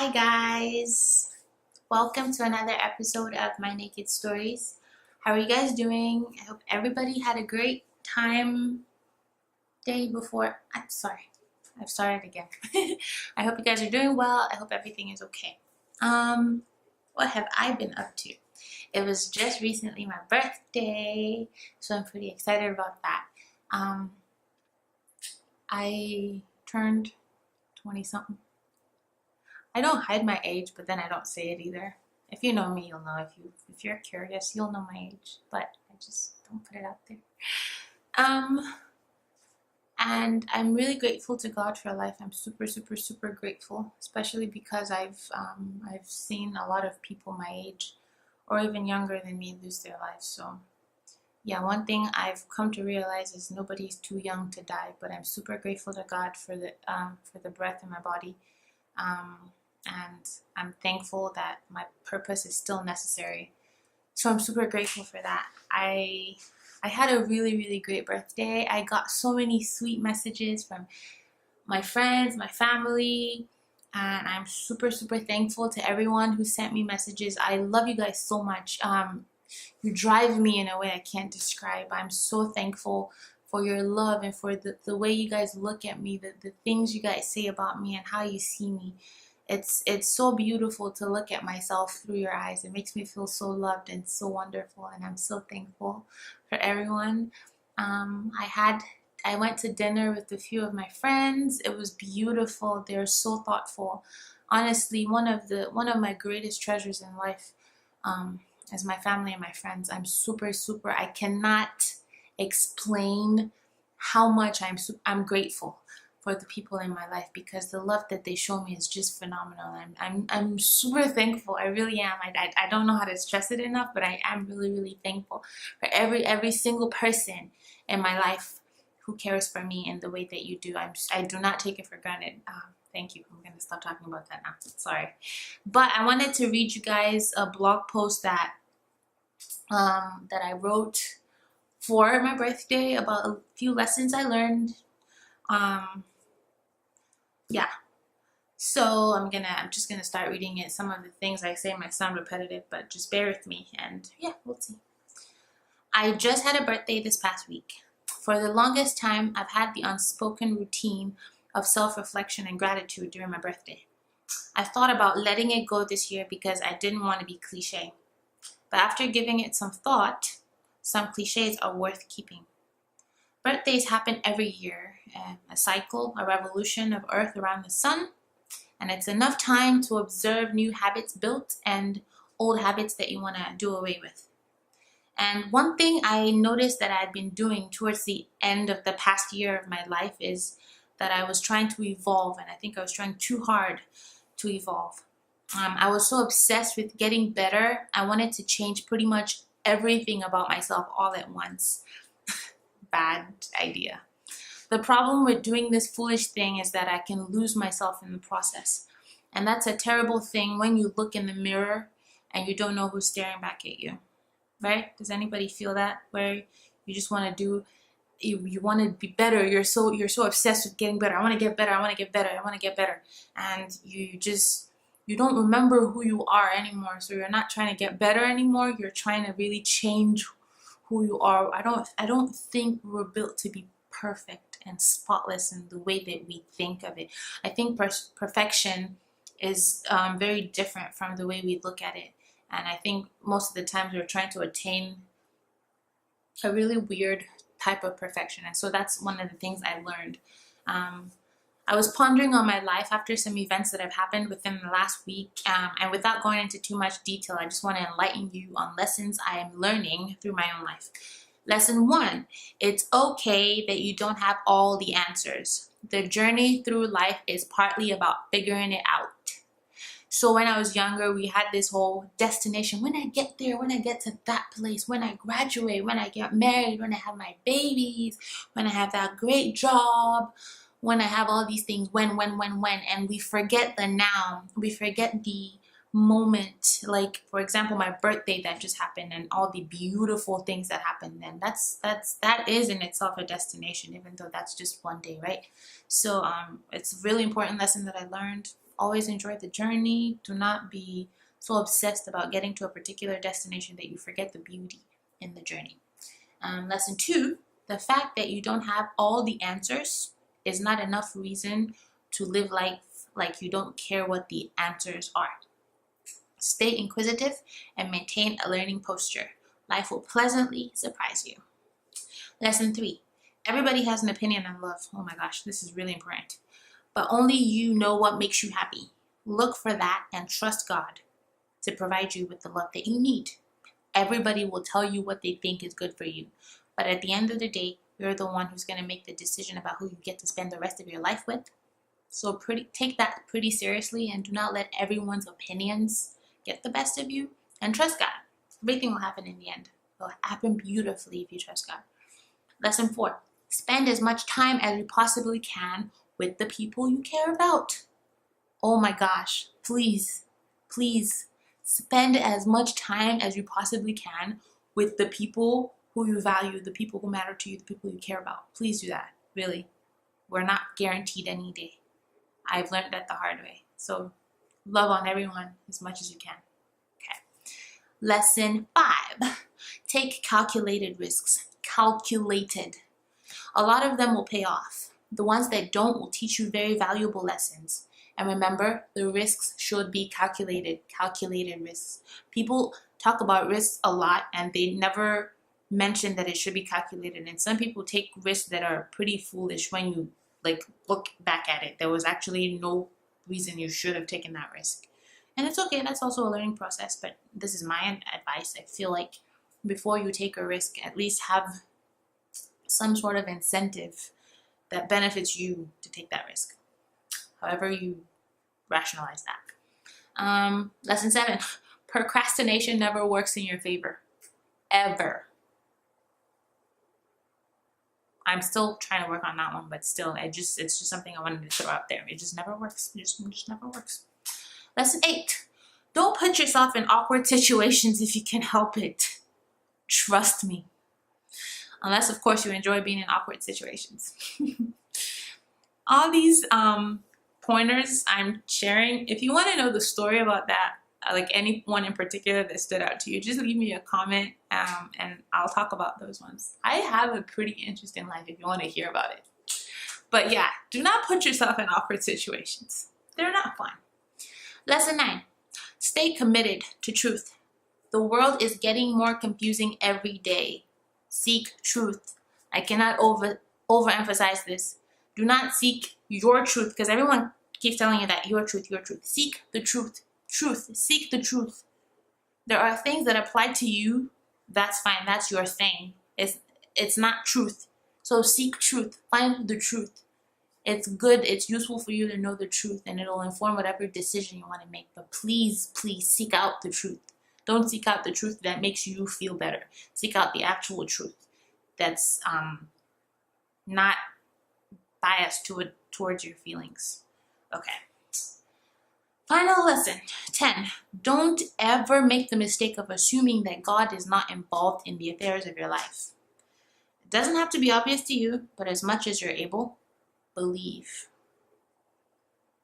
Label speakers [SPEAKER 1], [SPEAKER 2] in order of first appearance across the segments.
[SPEAKER 1] Hi guys, welcome to another episode of My Naked Stories. How are you guys doing? I hope everybody had a great time day before. I'm sorry, I've started again. I hope you guys are doing well. I hope everything is okay. What have I been up to? It was just recently my birthday, so I'm pretty excited about that. I turned 20 something. I don't hide my age, but then I don't say it either. If you know me, you'll know. If you're curious, you'll know my age, but I just don't put it out there. And I'm really grateful to God for life. I'm super grateful, especially because I've seen a lot of people my age or even younger than me lose their lives. So yeah, one thing I've come to realize is nobody's too young to die, but I'm super grateful to God for the breath in my body. And I'm thankful that my purpose is still necessary. So I'm super grateful for that. I had a really great birthday. I got so many sweet messages from my friends, my family, and I'm super thankful to everyone who sent me messages. I love you guys so much. You drive me in a way I can't describe. I'm so thankful for your love and for the way you guys look at me, the things you guys say about me and how you see me. It's so beautiful to look at myself through your eyes. It makes me feel so loved and so wonderful, and I'm so thankful for everyone. I went to dinner with a few of my friends. It was beautiful. They're so thoughtful. Honestly, one of my greatest treasures in life is my family and my friends. I'm super I cannot explain how much I'm grateful for the people in my life, because the love that they show me is just phenomenal. I'm super thankful. I really am. I don't know how to stress it enough, but I am really thankful for every single person in my life who cares for me in the way that you do. I do not take it for granted. Thank you. I'm gonna stop talking about that now. Sorry, but I wanted to read you guys a blog post that I wrote for my birthday about a few lessons I learned. Yeah, so I'm just gonna start reading it. Some of the things I say might sound repetitive, but just bear with me, and yeah, we'll see. I just had a birthday this past week. For the longest time, I've had the unspoken routine of self-reflection and gratitude during my birthday. I thought about letting it go this year because I didn't want to be cliche. But after giving it some thought, some cliches are worth keeping. Birthdays happen every year, a cycle, a revolution of Earth around the sun, and it's enough time to observe new habits built and old habits that you want to do away with. And one thing I noticed that I had been doing towards the end of the past year of my life is that I was trying to evolve, and I think I was trying too hard to evolve. I was so obsessed with getting better. I wanted to change pretty much everything about myself all at once. Bad idea. The problem with doing this foolish thing is that I can lose myself in the process. And that's a terrible thing when you look in the mirror and you don't know who's staring back at you. Right? Does anybody feel that? Where you just want to do, you want to be better. You're so obsessed with getting better. I want to get better. I want to get better. I want to get better. And you don't remember who you are anymore. So you're not trying to get better anymore. You're trying to really change who you are. I don't think we're built to be perfect and spotless in the way that we think of it. I think perfection is very different from the way we look at it. And I think most of the times we're trying to attain a really weird type of perfection. And so that's one of the things I learned. I was pondering on my life after some events that have happened within the last week, and without going into too much detail, I just want to enlighten you on lessons I am learning through my own life. Lesson 1, it's okay that you don't have all the answers. The journey through life is partly about figuring it out. So when I was younger, we had this whole destination. When I get there, when I get to that place, when I graduate, when I get married, when I have my babies, when I have that great job, when I have all these things, when, and we forget the now. We forget the moment. Like, for example, my birthday that just happened and all the beautiful things that happened then. That is in itself a destination, even though that's just one day, right? So it's a really important lesson that I learned. Always enjoy the journey. Do not be so obsessed about getting to a particular destination that you forget the beauty in the journey. Lesson 2, the fact that you don't have all the answers is not enough reason to live life like you don't care what the answers are. Stay inquisitive and maintain a learning posture. Life will pleasantly surprise you. Lesson 3, everybody has an opinion on love. Oh my gosh, this is really important. But only you know what makes you happy. Look for that and trust God to provide you with the love that you need. Everybody will tell you what they think is good for you. But at the end of the day, you're the one who's going to make the decision about who you get to spend the rest of your life with. So take that pretty seriously and do not let everyone's opinions get the best of you. And trust God. Everything will happen in the end. It will happen beautifully if you trust God. Lesson 4, spend as much time as you possibly can with the people you care about. Oh my gosh, please, please spend as much time as you possibly can with the people who you value, the people who matter to you, the people you care about. Please do that, really. We're not guaranteed any day. I've learned that the hard way. So love on everyone as much as you can. Okay. Lesson 5, take calculated risks. Calculated. A lot of them will pay off. The ones that don't will teach you very valuable lessons. And remember, the risks should be calculated risks. People talk about risks a lot and they never mention that it should be calculated. And some people take risks that are pretty foolish when you look back at it. There was actually no reason you should have taken that risk. And it's okay, that's also a learning process, but this is my advice. I feel like before you take a risk, at least have some sort of incentive that benefits you to take that risk. However you rationalize that. Lesson 7, procrastination never works in your favor. Ever. I'm still trying to work on that one, but still, it's just something I wanted to throw out there. It just never works. It just never works. Lesson 8, don't put yourself in awkward situations if you can help it. Trust me. Unless, of course, you enjoy being in awkward situations. All these pointers I'm sharing, if you want to know the story about that, like anyone in particular that stood out to you, just leave me a comment and I'll talk about those ones. I have a pretty interesting life if you want to hear about it. But yeah, do not put yourself in awkward situations. They're not fun. Lesson 9, stay committed to truth. The world is getting more confusing every day. Seek truth. I cannot overemphasize this. Do not seek your truth, because everyone keeps telling you that your truth. Seek the truth. Seek the truth. There are things that apply to you. That's fine. That's your thing. It's not truth. So seek truth. Find the truth. It's good. It's useful for you to know the truth, and it'll inform whatever decision you want to make. But please, please seek out the truth. Don't seek out the truth that makes you feel better. Seek out the actual truth that's not biased towards your feelings. Okay. Final lesson, 10. Don't ever make the mistake of assuming that God is not involved in the affairs of your life. It doesn't have to be obvious to you, but as much as you're able, believe.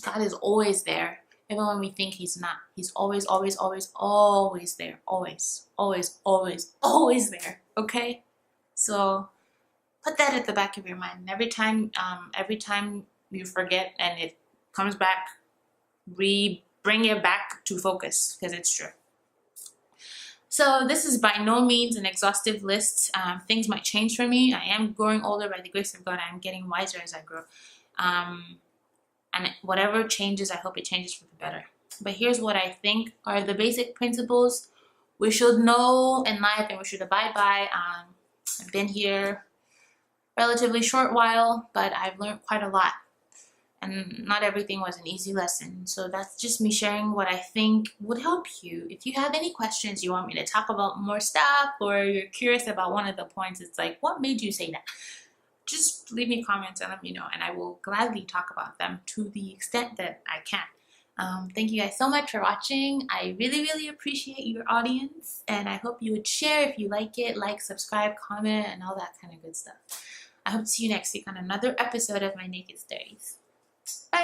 [SPEAKER 1] God is always there, even when we think he's not. He's always, always, always, always there. Always, always, always, always there. Okay? So put that at the back of your mind. Every time you forget and it comes back, bring it back to focus, because it's true. So this is by no means an exhaustive list. Things might change for me. I am growing older by the grace of God. I am getting wiser as I grow. And whatever changes, I hope it changes for the better. But here's what I think are the basic principles we should know in life and we should abide by. I've been here a relatively short while, but I've learned quite a lot. And not everything was an easy lesson. So that's just me sharing what I think would help you. If you have any questions, you want me to talk about more stuff, or you're curious about one of the points, it's like, what made you say that? Just leave me comments and let me know, and I will gladly talk about them to the extent that I can. Thank you guys so much for watching. I really, really appreciate your audience, and I hope you would share if you like it, like, subscribe, comment, and all that kind of good stuff. I hope to see you next week on another episode of My Naked Stories. Bye.